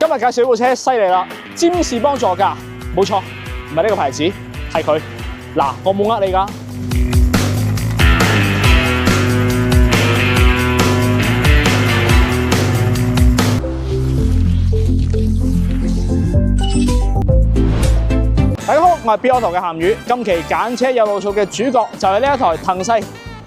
今日介紹呢部車犀利啦，占士邦座駕，冇錯，唔係呢個牌子，係佢。嗱，我冇呃你㗎。大家好，我係 B auto嘅鹹魚。今期揀車有路數嘅主角就係呢一台騰勢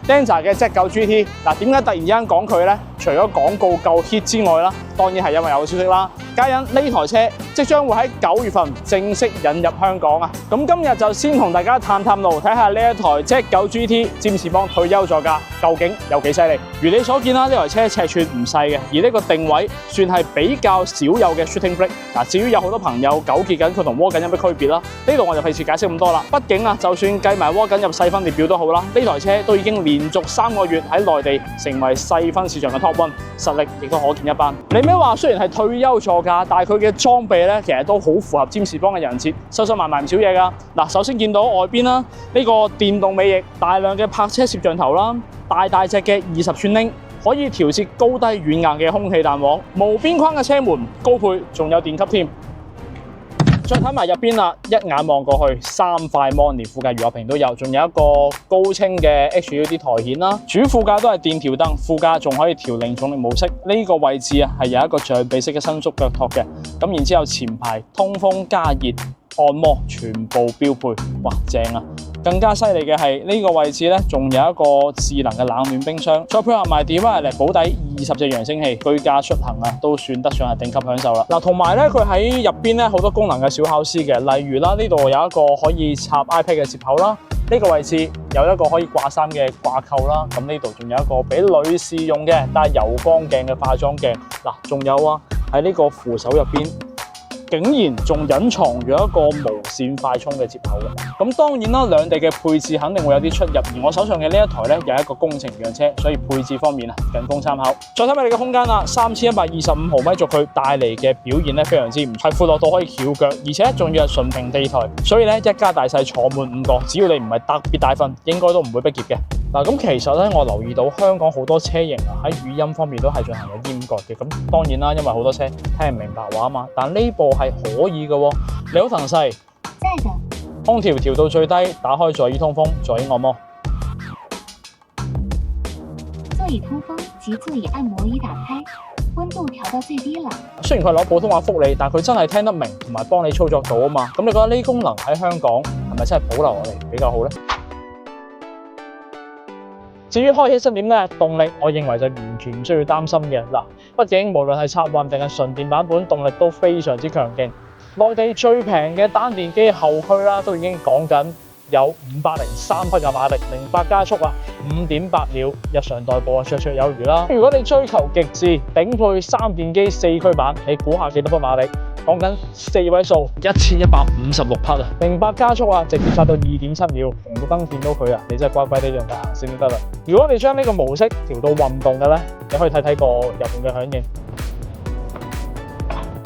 Denza 嘅 Z9 GT。嗱，點解突然之間講佢呢？除咗廣告夠 hit 之外啦，當然係因為有消息啦。皆因呢台車即將會喺9月份正式引入香港啊！咁今日就先同大家探路，睇下呢一台 Z9 GT 占士邦退休座駕究竟有幾犀利。如你所見啦，呢台車尺寸唔細嘅，而呢個定位算係比較少有嘅 shooting brake。嗱，至於有好多朋友糾結緊佢同渦緊有咩區別啦，呢度我就費事解釋咁多啦。畢竟啊，就算計埋渦緊入細分列表都好啦，呢台車都已經連續3個月喺內地成為細分市場嘅 top one， 實力亦都可見一斑。你咩話？雖然係退休座駕，但係佢嘅裝備咧，其實都好符合占士邦嘅人設，收埋唔少嘢㗎。嗱，首先見到外邊啦，呢個電動尾翼，大量嘅泊車攝像頭啦，大隻嘅20寸鈴，可以調節高低軟硬嘅空氣彈簧，無邊框嘅車門，高配仲有電吸添。再睇埋入邊啦，一眼望過去，3塊 mon 連副駕娛樂屏都有，仲有一個高清嘅 HUD 台顯啦。主副駕都係電調燈，副駕仲可以調零重力模式。呢個位置啊係有一個象鼻式嘅伸縮腳托嘅，咁然之後前排通風加熱按摩全部標配，哇正啊！更加犀利嘅係呢個位置咧，仲有一個智能嘅冷暖冰箱，再配合埋 DeWalt 嚟保底20隻揚聲器，居家出行啊都算得上係頂級享受啦。嗱，同埋咧佢喺入邊咧好多功能嘅小巧思嘅，例如啦呢度有一個可以插 iPad 嘅接口啦，呢個位置有一個可以掛衫嘅掛扣啦，咁呢度仲有一個俾女士用嘅帶柔光鏡嘅化妝鏡。嗱，仲有啊喺呢個扶手入邊，竟然仲隱藏咗一個無線快充嘅接口嘅。咁當然啦，兩地嘅配置肯定會有啲出入，而我手上嘅呢一台咧又係一個工程樣車，所以配置方面啊僅供參考。再睇埋你嘅空間啦，3125毫米軸距帶嚟嘅表現咧非常之唔錯，係闊落到可以翹腳，而且仲要係純平地台，所以咧一家大細坐滿5個，只要你唔係特別大份，應該都唔會逼仄嘅。嗱，咁其實咧我留意到香港好多車型啊喺語音方面都係進行咗閹割嘅，咁當然啦，因為好多車聽唔明白話啊嘛，但呢部係可以嘅喎。你好，騰勢。空調調到最低，打開座椅通風、座椅按摩。座椅通風及座椅按摩已打開，溫度調到最低了。雖然佢攞普通話覆你，但佢真係聽得明同埋幫你操作到啊嘛。咁你覺得呢啲功能喺香港係咪真係保留落嚟比較好呢？至於開起身點呢？動力我認為就完全唔需要擔心嘅。嗱，畢竟無論係插混定係純電版本，動力都非常之強勁。內地最平嘅單電機後驅啦，都已經講緊有503匹嘅馬力，零百加速啊5.8秒，日常代步啊綽綽有餘啦。如果你追求極致頂配3電機4驅版，你估下幾多匹馬力？講緊4位數，1156匹啊！零百加速啊，直接刷到2.7秒，紅綠燈見到佢啊，你真係乖乖地讓佢行先得啦。如果你將呢個模式調到運動嘅咧，你可以睇睇個入邊嘅響應，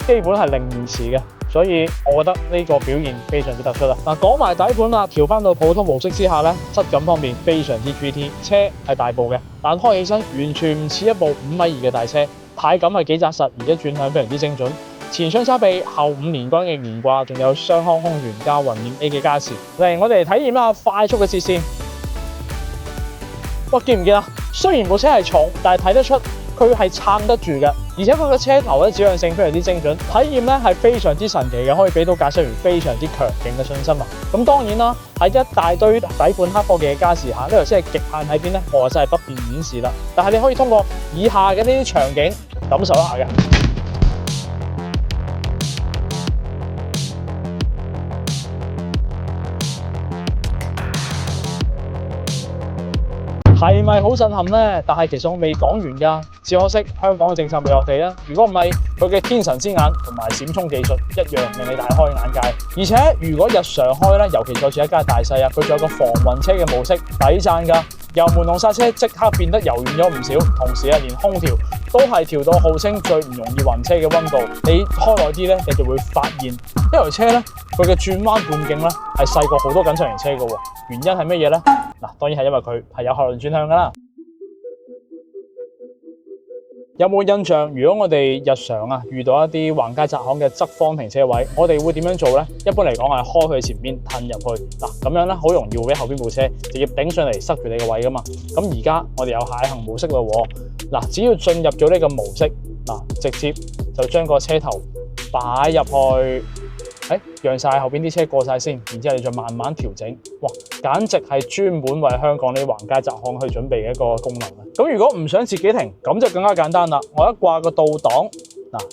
基本係零延遲嘅。所以我覺得呢個表現非常之突出啦。嗱，講埋底盤啦，調翻到普通模式之下咧，質感方面非常之 GT， 車係大部嘅，但開起身完全唔似一部5.2米嘅大車，軚感係幾紮實，而且轉向非常之精準。前雙叉臂，後5連桿嘅懸掛，仲有雙腔空懸加雲艷 A 嘅加持。嚟，我哋體驗一下快速嘅切線。哇，見唔見啊？雖然部車係重，但係睇得出佢係撐得住嘅，而且佢個車頭咧指向性非常之精準，體驗咧係非常之神奇嘅，可以俾到駕駛員非常之強勁嘅信心啊！咁當然啦，喺一大堆底盤黑科技嘅加持下，呢台車係極限喺邊咧？我真係不便顯示啦。但係你可以通過以下嘅呢啲場景感受一下嘅。係咪好震撼呢？但係其實我未講完㗎，只可惜香港嘅政策未落地啦。如果唔係，佢嘅天神之眼同埋閃充技術一樣令你大開眼界。而且如果日常開咧，尤其載住一家大細啊，佢仲有個防暈車嘅模式，抵讚㗎。油門同剎車即刻變得柔軟咗唔少，同時連空調都係調到號稱最唔容易暈車嘅溫度。你開耐啲咧，你就會發現呢台車咧，佢嘅轉彎半徑咧係細過好多緊湊型車嘅喎。原因係乜嘢咧？嗱，當然係因為佢係有後輪轉向㗎啦。有冇印象？如果我哋日常啊遇到一啲橫街窄巷嘅側方停車位，我哋會點樣做呢？一般嚟講係開去前邊褪入去，嗱咁樣咧好容易會俾後邊部車直接頂上嚟塞住你個位噶嘛。咁而家我哋有蟹行模式咯喎，嗱只要進入咗呢個模式，嗱直接就將個車頭擺入去。讓晒後邊啲車過晒先，然之後你再慢慢調整。哇，簡直係專門為香港啲橫街窄巷去準備嘅一個功能啊！咁如果唔想自己停，咁就更加簡單啦。我一掛個倒檔，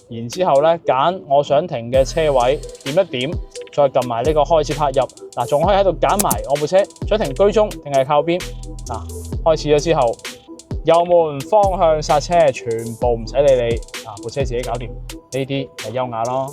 然之後咧揀我想停嘅車位，點一點，再撳埋呢個開始拍入。仲可以喺度揀埋我部車想停居中定係靠邊。開始咗之後，油門、方向、剎車，全部唔使理你，部車自己搞掂。呢啲係優雅咯。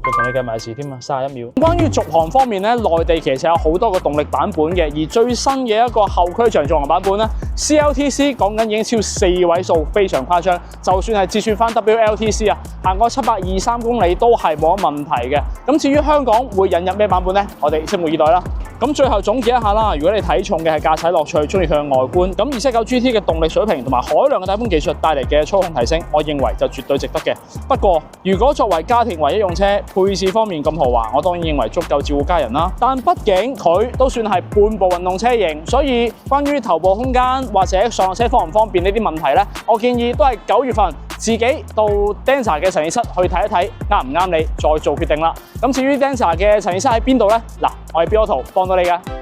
仲同你計埋時添啊，31秒。關於續航方面咧，內地其實有好多個動力版本嘅，而最新嘅一個後驅長續航版本咧 ，CLTC 講緊已經超4位數，非常誇張。就算係折算翻 WLTC 啊，行過723公里都係冇乜問題嘅。咁至於香港會引入咩版本咧？我哋拭目以待啦。咁最後總結一下啦，如果你睇重嘅係駕駛樂趣，中意佢嘅外觀，咁279 GT 嘅動力水平同埋海量嘅底盤技術帶嚟嘅操控提升，我認為就絕對值得嘅。不過，如果作為家庭唯一用車，配置方面咁豪華，我當然認為足夠照顧家人啦。但畢竟佢都算係半部運動車型，所以關於頭部空間或者上落車方唔方便呢啲問題咧，我建議都係9月份自己到 Denza 嘅陳列室去睇一睇，啱唔啱你再做決定啦。咁至於 Denza 嘅陳列室喺邊度咧？嗱，我係 B 圖幫到你㗎。